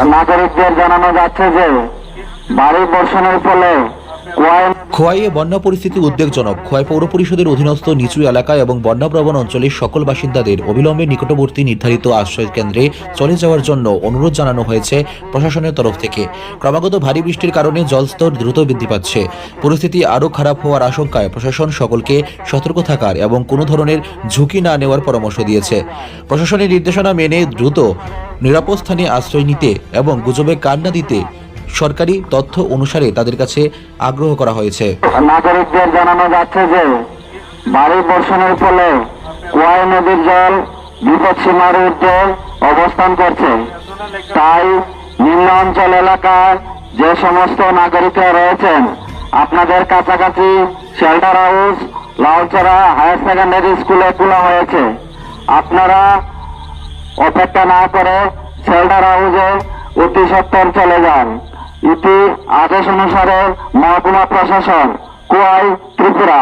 নাগরিকদের জানানো যাচ্ছে যে ভারী বর্ষণের ফলে খোয়াইয়ে বন্যা পরিস্থিতি উদ্বেগজনক। খোয়াই পৌর পরিষদের অধীনস্থ নিচু এলাকা এবং বন্যাপ্রবণ অঞ্চলের সকল বাসিন্দাদের অবিলম্বে নিকটবর্তী নির্ধারিত আশ্রয় কেন্দ্রে চলে যাওয়ার জন্য অনুরোধ জানানো হয়েছে প্রশাসনের তরফ থেকে। ক্রমাগত ভারী বৃষ্টির কারণে জলস্তর দ্রুত বৃদ্ধি পাচ্ছে। পরিস্থিতি আরও খারাপ হওয়ার আশঙ্কায় প্রশাসন সকলকে সতর্ক থাকার এবং কোনো ধরনের ঝুঁকি না নেওয়ার পরামর্শ দিয়েছে। প্রশাসনের নির্দেশনা মেনে দ্রুত নিরাপদ স্থানে আশ্রয় নিতে এবং গুজবে কান না দিতে সরকারি তথ্য অনুসারে তাদের কাছে আগ্রহ করা হয়েছে। নাগরিকদের জানানো যাচ্ছে যে ভারী বর্ষণের ফলে কোয়াই নদীর জল বিপদসীমার ঊর্ধ্বে অবস্থান করছে। তাই নিম্ন অঞ্চল এলাকায় যে সমস্ত নাগরিকরা রয়েছেন, আপনাদের কাছাকাছি শেল্টার হাউস লাউচড়া হায়ার সেকেন্ডারি স্কুলে খোলা হয়েছে। আপনারা অপেক্ষা না করে শেল্টার হাউসে অতি সত্বর চলে যান। ইতি আদেশ অনুসারে মহকুমা প্রশাসন, কোয়াই, ত্রিপুরা।